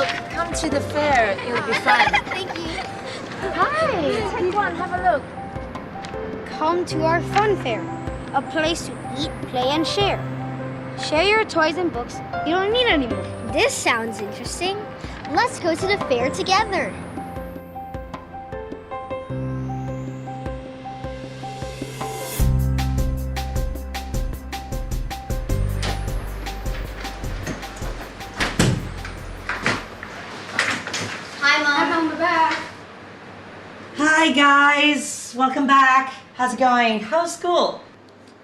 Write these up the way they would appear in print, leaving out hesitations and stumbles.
look. Come to the fair. It'll be fun. Thank you. Hi, take one. Have a look. Come to our fun fair, a place to eat, play, and share. Share your toys and books you don't need anymore. This sounds interesting. Let's go to the fair together. Hi, Mom. We're back. Hi guys, welcome back. How's it going? How's school?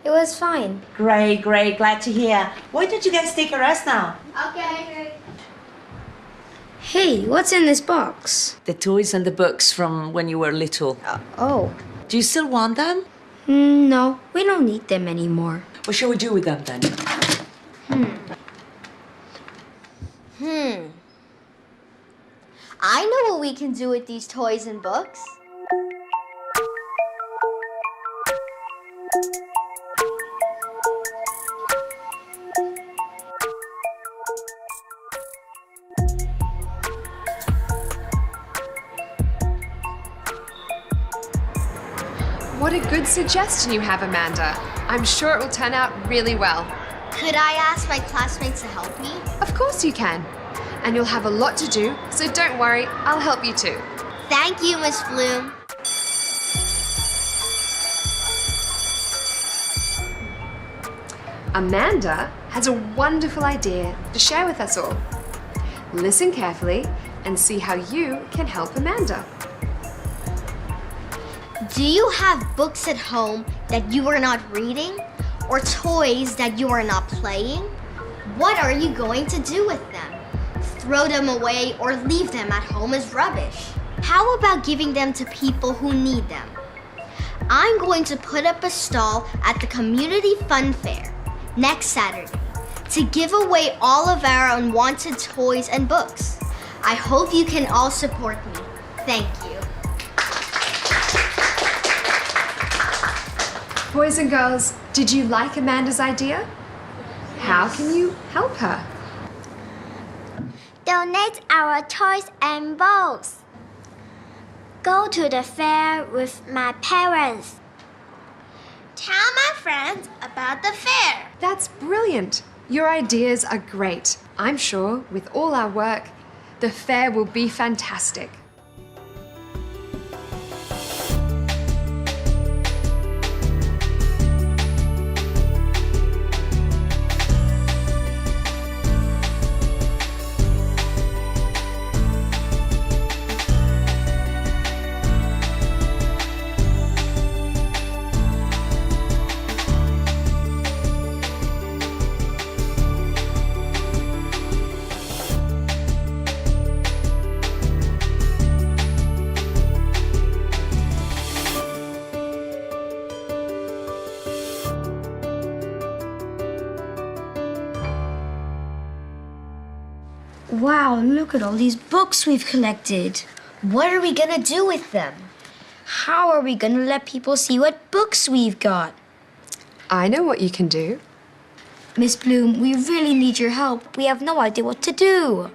It was fine. Great, glad to hear. Why don't you guys take a rest now? Okay. Hey, what's in this box? The toys and the books from when you were little. Oh. Do you still want them? No, we don't need them anymore. What shall we do with them then? I know what we can do with these toys and books. What a good suggestion you have, Amanda. I'm sure it will turn out really well. Could I ask my classmates to help me? Of course you can. And you'll have a lot to do, so don't worry, I'll help you too. Thank you, Miss Bloom. Amanda has a wonderful idea to share with us all. Listen carefully and see how you can help Amanda. Do you have books at home that you are not reading? Or toys that you are not playing? What are you going to do with them? Throw them away or leave them at home as rubbish? How about giving them to people who need them? I'm going to put up a stall at the Community Fun Fair next Saturday to give away all of our unwanted toys and books. I hope you can all support me. Thank you. Boys and girls, did you like Amanda's idea? How can you help her? Donate our toys and books. Go to the fair with my parents. Tell my friends about the fair. That's brilliant. Your ideas are great. I'm sure with all our work, the fair will be fantastic. Wow, look at all these books we've collected. What are we gonna do with them? How are we gonna let people see what books we've got? I know what you can do. Miss Bloom, we really need your help. We have no idea what to do.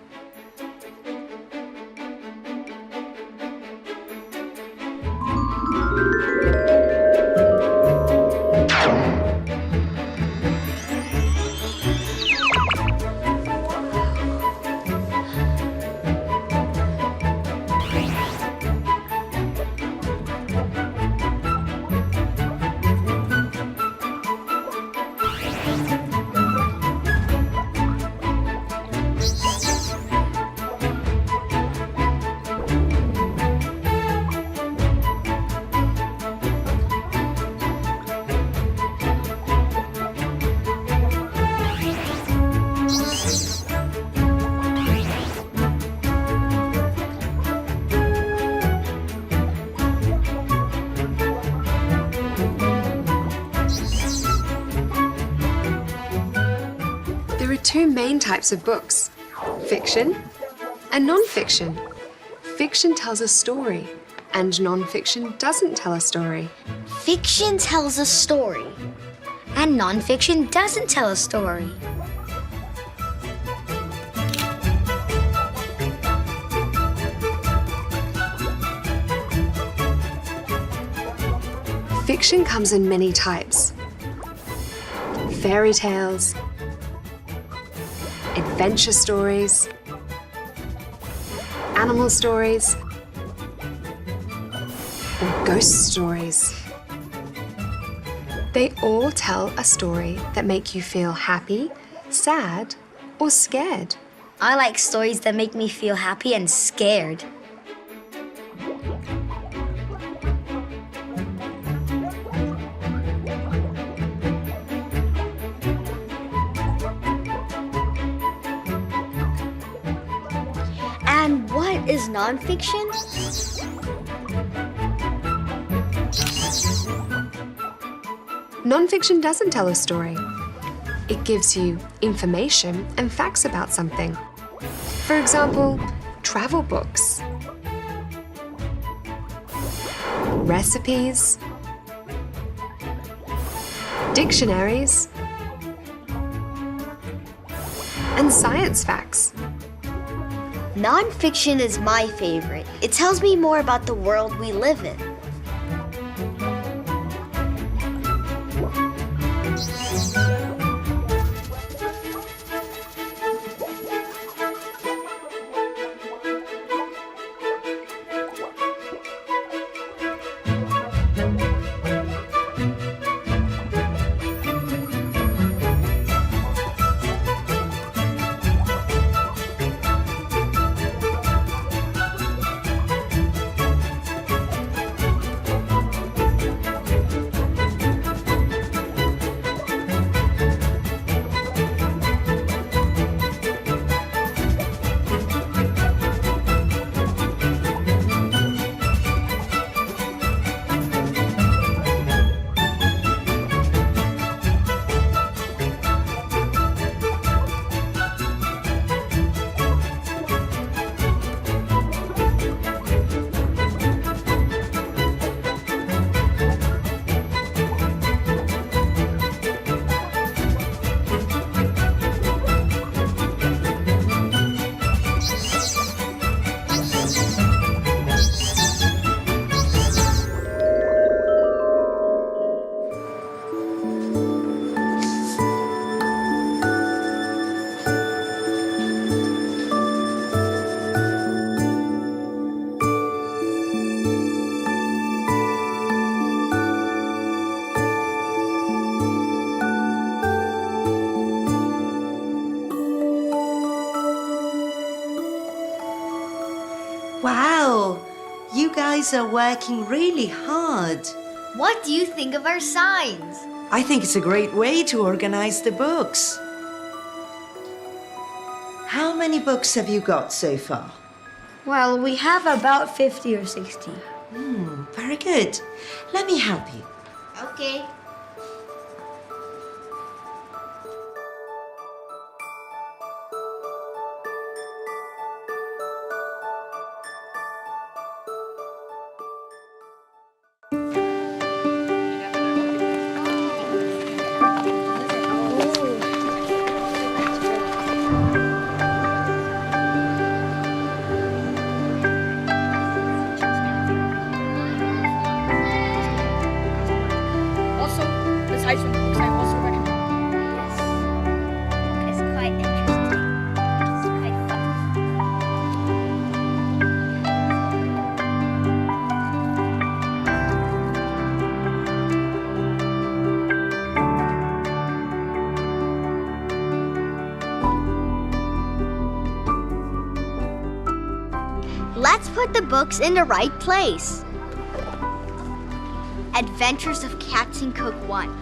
There are two main types of books, fiction and non-fiction. Fiction tells a story, and non-fiction doesn't tell a story. Fiction tells a story. And non-fiction doesn't tell a story. Fiction comes in many types. Fairy tales, adventure stories, animal stories, or ghost stories. They all tell a story that make you feel happy, sad, or scared. I like stories that make me feel happy and scared. And what is nonfiction? Nonfiction doesn't tell a story. It gives you information and facts about something. For example, travel books, recipes, dictionaries, and science facts. Nonfiction is my favorite. It tells me more about the world we live in. Wow, you guys are working really hard. What do you think of our signs? I think it's a great way to organize the books. How many books have you got so far? Well, we have about 50 or 60. Very good. Let me help you. Okay. It's quite interesting. It's quite fun. Let's put the books in the right place. Adventures of Captain Cook 1.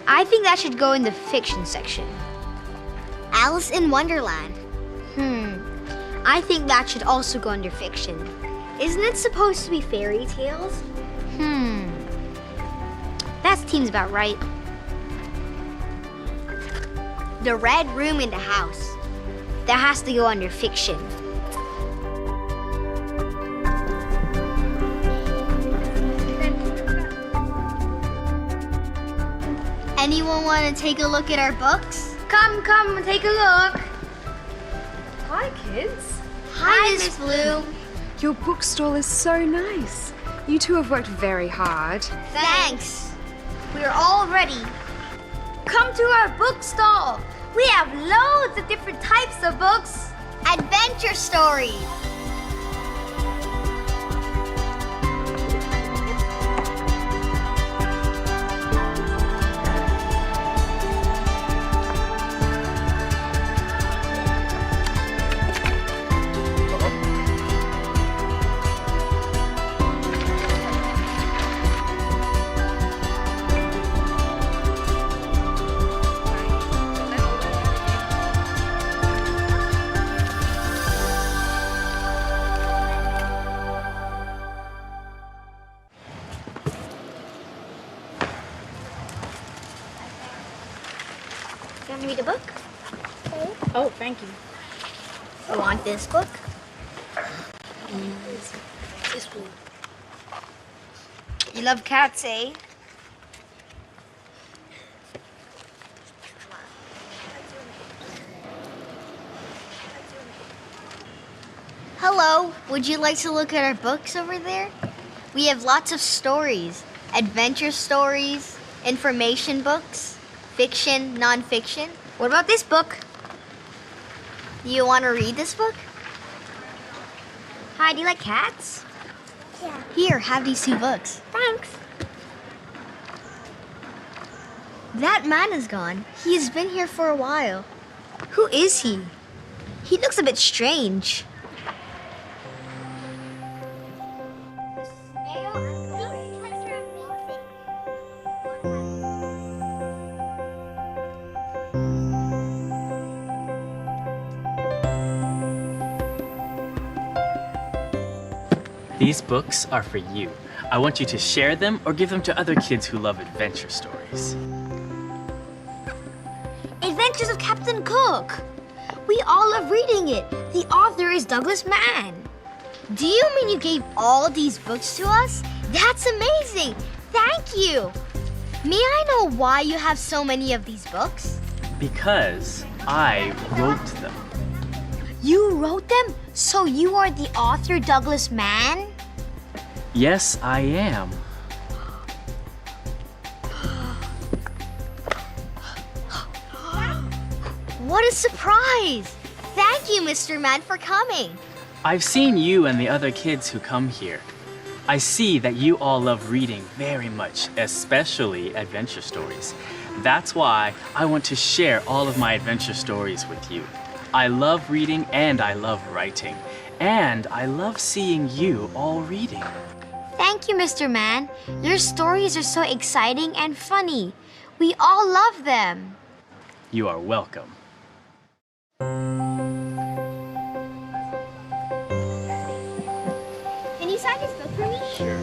I think that should go in the fiction section. Alice in Wonderland. I think that should also go under fiction. Isn't it supposed to be fairy tales? That seems about right. The Red Room in the House. That has to go under fiction. Anyone want to take a look at our books? Come, take a look. Hi, kids. Hi, Miss Blue. Your bookstall is so nice. You two have worked very hard. Thanks. We're all ready. Come to our book stall. We have loads of different types of books. Adventure stories. Can you read a book? Oh, thank you. You want this book? This one. You love cats, eh? Hello, would you like to look at our books over there? We have lots of stories, adventure stories, information books, fiction, non-fiction. What about this book? You want to read this book? Hi, do you like cats? Here, have these 2 books. Thanks. That man is gone. He has been here for a while. Who is he? He looks a bit strange. These books are for you. I want you to share them or give them to other kids who love adventure stories. Adventures of Captain Cook. We all love reading it. The author is Douglas Mann. Do you mean you gave all these books to us? That's amazing. Thank you. May I know why you have so many of these books? Because I wrote them. You wrote them? So you are the author, Douglas Mann? Yes, I am. What a surprise! Thank you, Mr. Mann, for coming. I've seen you and the other kids who come here. I see that you all love reading very much, especially adventure stories. That's why I want to share all of my adventure stories with you. I love reading and I love writing. And I love seeing you all reading. Thank you, Mr. Mann. Your stories are so exciting and funny. We all love them. You are welcome. Can you sign this book for me? Sure.